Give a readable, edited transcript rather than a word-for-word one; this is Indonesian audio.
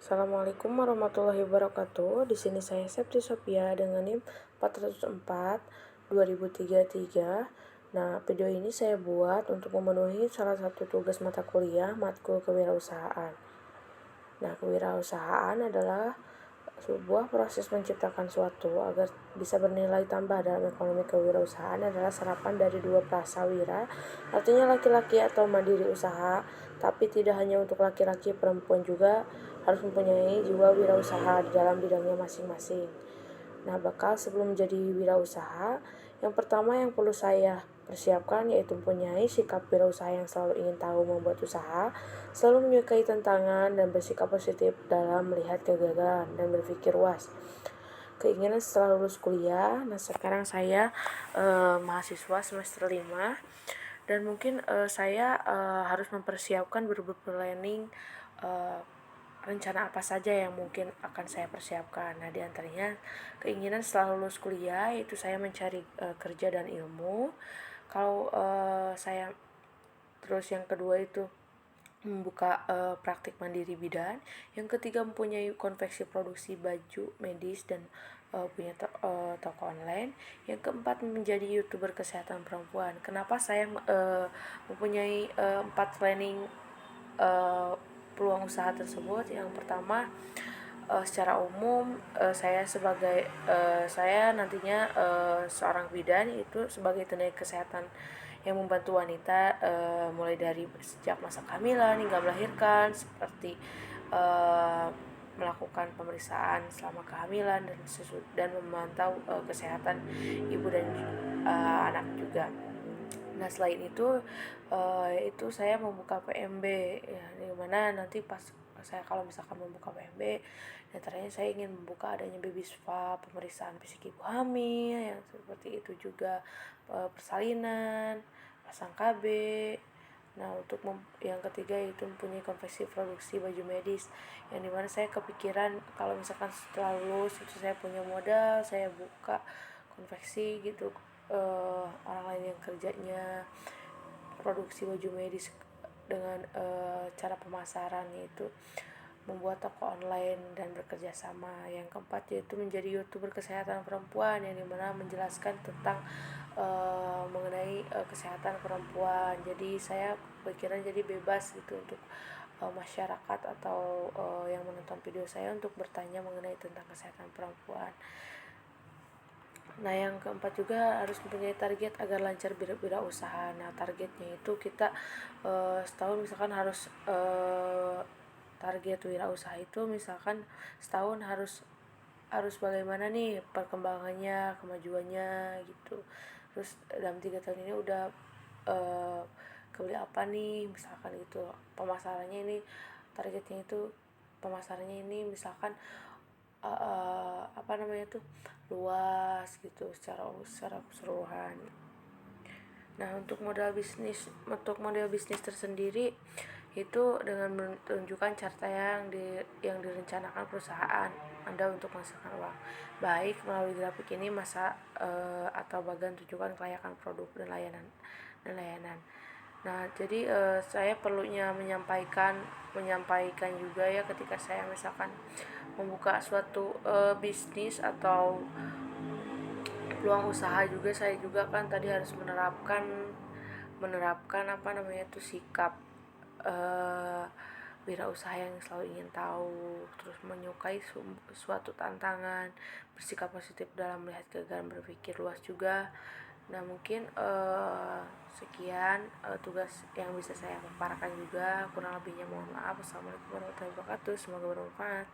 Assalamualaikum warahmatullahi wabarakatuh. Di sini saya Septi Sophia dengan NIM 404 2033. Nah, video ini saya buat untuk memenuhi salah satu tugas mata kuliah matkul kewirausahaan. Nah, kewirausahaan adalah sebuah proses menciptakan suatu agar bisa bernilai tambah dalam ekonomi. Kewirausahaan adalah serapan dari dua frasa wira, artinya laki-laki atau mandiri usaha, tapi tidak hanya untuk laki-laki, perempuan juga harus mempunyai jiwa wirausaha di dalam bidangnya masing-masing. Nah, bakal sebelum menjadi wirausaha, yang pertama yang perlu saya persiapkan yaitu mempunyai sikap wirausaha yang selalu ingin tahu membuat usaha, selalu menyukai tantangan dan bersikap positif dalam melihat kegagalan dan berpikir luas. Keinginan setelah lulus kuliah. Nah, sekarang saya mahasiswa semester 5 dan mungkin saya harus mempersiapkan planning rencana apa saja yang mungkin akan saya persiapkan. Nah, diantaranya keinginan setelah lulus kuliah yaitu saya mencari kerja dan ilmu. Kalau saya terus yang kedua itu membuka praktik mandiri bidan. Yang ketiga mempunyai konveksi produksi baju medis dan punya toko online. Yang keempat menjadi YouTuber kesehatan perempuan. Kenapa saya mempunyai 4 planning peluang usaha tersebut? Yang pertama, secara umum saya nantinya seorang bidan, itu sebagai tenaga kesehatan yang membantu wanita mulai dari sejak masa kehamilan hingga melahirkan, seperti melakukan pemeriksaan selama kehamilan dan memantau kesehatan ibu dan anak juga. Nah, selain itu saya membuka PMB, ya, dimana nanti pas saya kalau misalkan membuka PMB, antaranya saya ingin membuka adanya baby spa, pemeriksaan fisik ibu hamil, yang seperti itu juga persalinan, pasang KB. Nah, untuk yang ketiga itu mempunyai konveksi produksi baju medis, yang dimana saya kepikiran kalau misalkan setelah lulus itu saya punya modal, saya buka konveksi gitu, orang lain yang kerjanya produksi baju medis dengan cara pemasaran yaitu membuat toko online dan bekerja sama. Yang keempat yaitu menjadi YouTuber kesehatan perempuan, yang dimana menjelaskan tentang mengenai kesehatan perempuan. Jadi saya pikiran jadi bebas gitu untuk masyarakat atau yang menonton video saya untuk bertanya mengenai tentang kesehatan perempuan. Nah, yang keempat juga harus mempunyai target agar lancar usaha. Nah, targetnya itu kita setahun misalkan harus target wirausaha itu misalkan setahun harus bagaimana nih perkembangannya, kemajuannya gitu. Terus dalam 3 tahun ini udah kebeli apa nih misalkan gitu. Pemasarannya ini misalkan luas gitu secara keseluruhan. Nah, untuk model bisnis tersendiri itu dengan menunjukkan carta yang direncanakan perusahaan Anda untuk menghasilkan uang, baik melalui grafik ini atau bagian tunjukkan kelayakan produk dan layanan. Nah, jadi saya perlunya menyampaikan juga ya, ketika saya misalkan membuka suatu bisnis atau peluang usaha juga, saya juga kan tadi harus menerapkan sikap wirausaha yang selalu ingin tahu, terus menyukai suatu tantangan, bersikap positif dalam melihat kegagalan, berpikir luas juga. Nah, mungkin sekian tugas yang bisa saya paparkan juga, kurang lebihnya mohon maaf. Assalamualaikum warahmatullahi wabarakatuh, semoga bermanfaat.